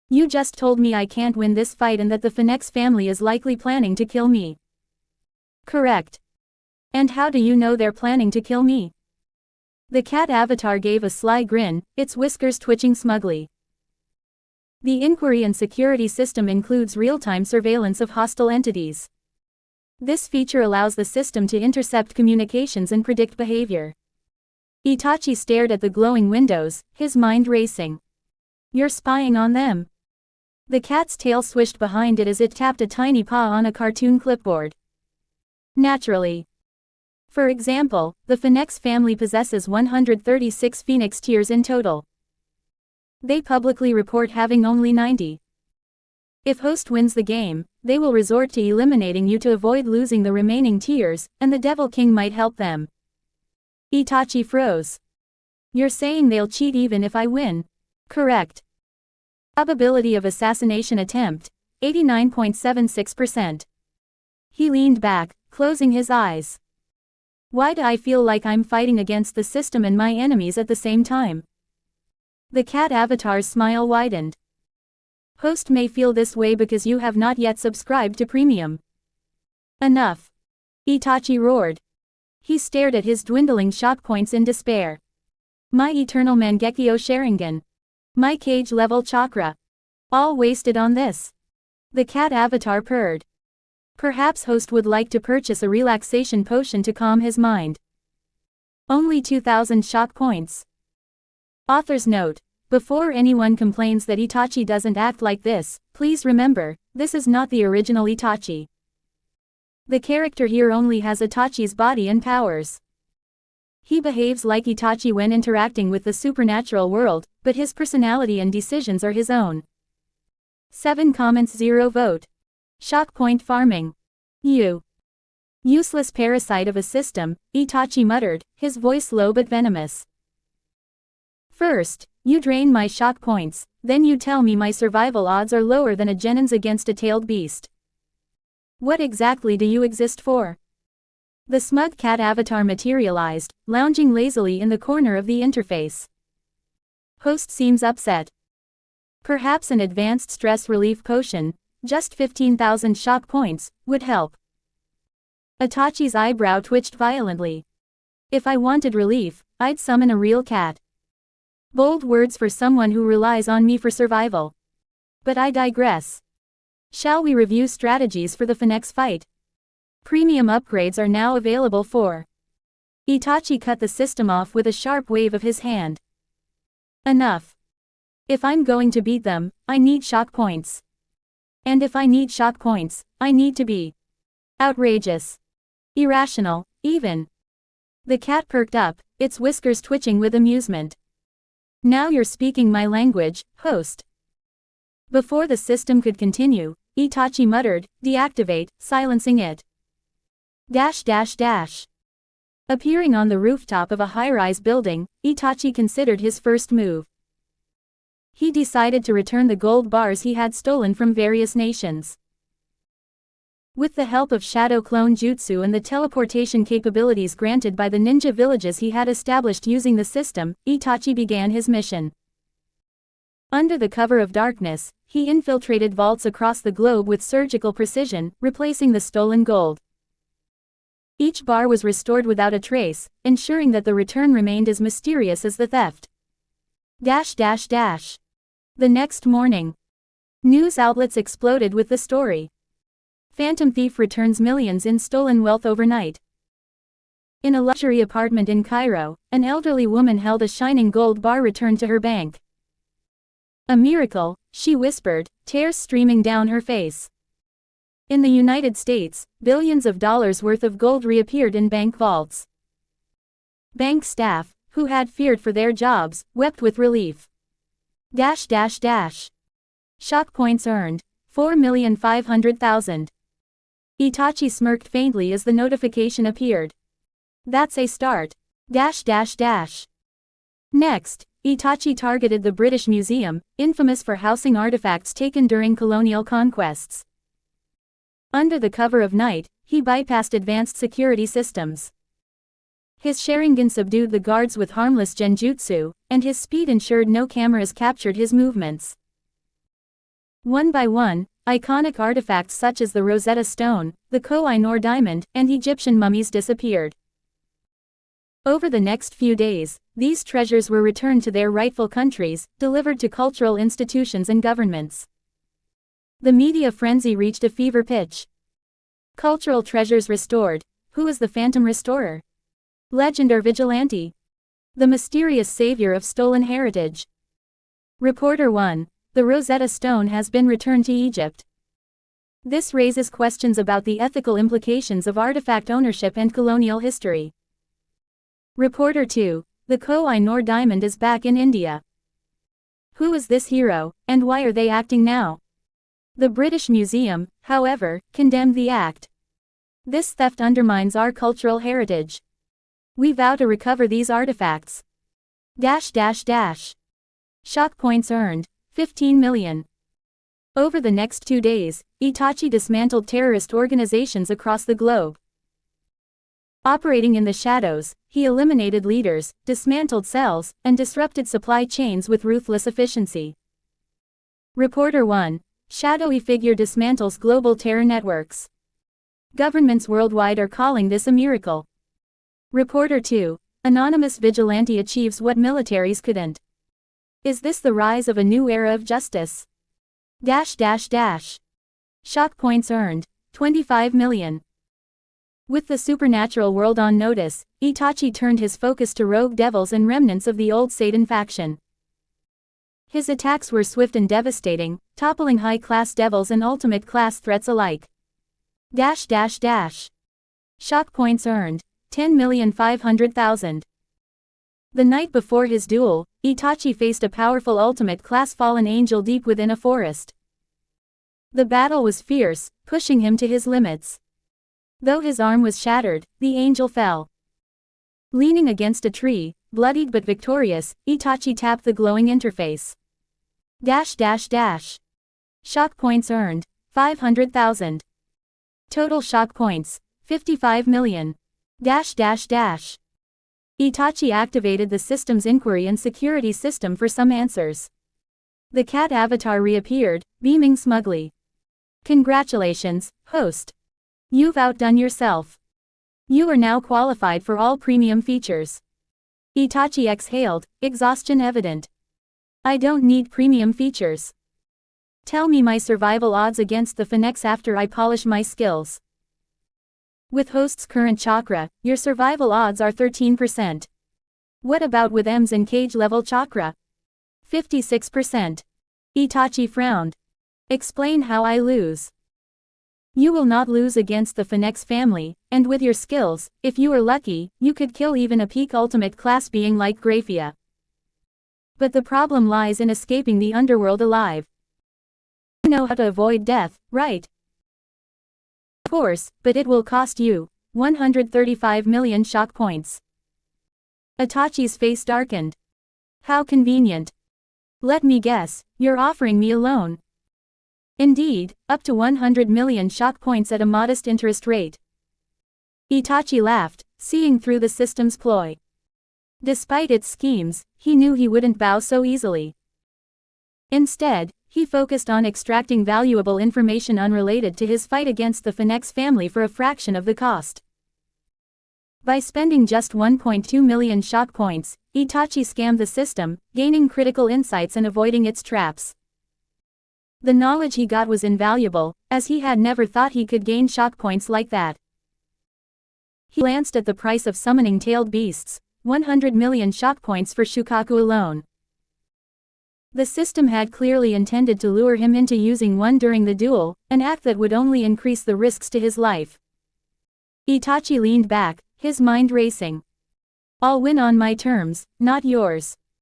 You just told me I can't win this fight and that the Phoenix family is likely planning to kill me. Correct. And how do you know they're planning to kill me? The cat avatar gave a sly grin, its whiskers twitching smugly. The inquiry and security system includes real-time surveillance of hostile entities. This feature allows the system to intercept communications and predict behavior. Itachi stared at the glowing windows, his mind racing. You're spying on them. The cat's tail swished behind it as it tapped a tiny paw on a cartoon clipboard. Naturally. For example, the Phoenix family possesses 136 Phoenix tears in total. They publicly report having only 90. If host wins the game, they will resort to eliminating you to avoid losing the remaining tiers, and the Devil King might help them. Itachi froze. You're saying they'll cheat even if I win? Correct. Probability of assassination attempt, 89.76%. He leaned back, closing his eyes. Why do I feel like I'm fighting against the system and my enemies at the same time? The cat avatar's smile widened. Host may feel this way because you have not yet subscribed to Premium. Enough. Itachi roared. He stared at his dwindling shock points in despair. My eternal Mangekyo Sharingan. My cage level chakra. All wasted on this. The cat avatar purred. Perhaps host would like to purchase a relaxation potion to calm his mind. Only 2,000 shock points. Author's note. Before anyone complains that Itachi doesn't act like this, please remember, this is not the original Itachi. The character here only has Itachi's body and powers. He behaves like Itachi when interacting with the supernatural world, but his personality and decisions are his own. 7 comments 0 vote. Shock point farming. You. Useless parasite of a system, Itachi muttered, his voice low but venomous. First, you drain my shock points, then you tell me my survival odds are lower than a Genin's against a tailed beast. What exactly do you exist for? The smug cat avatar materialized, lounging lazily in the corner of the interface. Host seems upset. Perhaps an advanced stress relief potion, just 15,000 shock points, would help. Itachi's eyebrow twitched violently. If I wanted relief, I'd summon a real cat. Bold words for someone who relies on me for survival. But I digress. Shall we review strategies for the Phoenix fight? Premium upgrades are now available for. Itachi cut the system off with a sharp wave of his hand. Enough. If I'm going to beat them, I need shock points. And if I need shock points, I need to be outrageous. Irrational, even. The cat perked up, its whiskers twitching with amusement. Now you're speaking my language, host. Before the system could continue, Itachi muttered, deactivate, silencing it. Appearing on the rooftop of a high-rise building, Itachi considered his first move. He decided to return the gold bars he had stolen from various nations. With the help of shadow clone jutsu and the teleportation capabilities granted by the ninja villages he had established using the system, Itachi began his mission. Under the cover of darkness, he infiltrated vaults across the globe with surgical precision, replacing the stolen gold. Each bar was restored without a trace, ensuring that the return remained as mysterious as the theft. The next morning, news outlets exploded with the story. Phantom thief returns millions in stolen wealth overnight. In a luxury apartment in Cairo, an elderly woman held a shining gold bar returned to her bank. A miracle, she whispered, tears streaming down her face. In the United States, billions of dollars worth of gold reappeared in bank vaults. Bank staff, who had feared for their jobs, wept with relief. Shock points earned, 4,500,000. Itachi smirked faintly as the notification appeared. That's a start. Next, Itachi targeted the British Museum, infamous for housing artifacts taken during colonial conquests. Under the cover of night, he bypassed advanced security systems. His Sharingan subdued the guards with harmless genjutsu, and his speed ensured no cameras captured his movements. One by one, iconic artifacts such as the Rosetta Stone, the Koh-i-Noor diamond, and Egyptian mummies disappeared. Over the next few days, these treasures were returned to their rightful countries, delivered to cultural institutions and governments. The media frenzy reached a fever pitch. Cultural treasures restored. Who is the Phantom Restorer? Legend or vigilante? The mysterious savior of stolen heritage. Reporter 1. The Rosetta Stone has been returned to Egypt. This raises questions about the ethical implications of artifact ownership and colonial history. Reporter 2. The Koh-i-Noor diamond is back in India. Who is this hero, and why are they acting now? The British Museum, however, condemned the act. This theft undermines our cultural heritage. We vow to recover these artifacts. Shock points earned, 15 million. Over the next 2 days, Itachi dismantled terrorist organizations across the globe. Operating in the shadows, he eliminated leaders, dismantled cells, and disrupted supply chains with ruthless efficiency. Reporter 1. Shadowy figure dismantles global terror networks. Governments worldwide are calling this a miracle. Reporter 2. Anonymous vigilante achieves what militaries couldn't. Is this the rise of a new era of justice? Shock points earned, 25 million. With the supernatural world on notice, Itachi turned his focus to rogue devils and remnants of the old Satan faction. His attacks were swift and devastating, toppling high-class devils and ultimate-class threats alike. Shock points earned, 10,500,000. The night before his duel, Itachi faced a powerful ultimate-class fallen angel deep within a forest. The battle was fierce, pushing him to his limits. Though his arm was shattered, the angel fell. Leaning against a tree, bloodied but victorious, Itachi tapped the glowing interface. Shock points earned, 500,000. Total shock points, 55 million. Itachi activated the system's inquiry and security system for some answers. The cat avatar reappeared, beaming smugly. Congratulations, host. You've outdone yourself. You are now qualified for all premium features. Itachi exhaled, exhaustion evident. I don't need premium features. Tell me my survival odds against the Phoenix after I polish my skills. With host's current chakra, your survival odds are 13%. What about with M's and cage level chakra? 56%. Itachi frowned. Explain how I lose. You will not lose against the Phoenix family, and with your skills, if you are lucky, you could kill even a peak ultimate class being like Graphia. But the problem lies in escaping the underworld alive. You know how to avoid death, right? Of course, but it will cost you 135 million shock points. Itachi's face darkened. How convenient. Let me guess, you're offering me a loan. Indeed, up to 100 million shock points at a modest interest rate. Itachi laughed, seeing through the system's ploy. Despite its schemes, he knew he wouldn't bow so easily. Instead, he focused on extracting valuable information unrelated to his fight against the Phoenix family for a fraction of the cost. By spending just 1.2 million shock points, Itachi scammed the system, gaining critical insights and avoiding its traps. The knowledge he got was invaluable, as he had never thought he could gain shock points like that. He glanced at the price of summoning tailed beasts, 100 million shock points for Shukaku alone. The system had clearly intended to lure him into using one during the duel, an act that would only increase the risks to his life. Itachi leaned back, his mind racing. I'll win on my terms, not yours.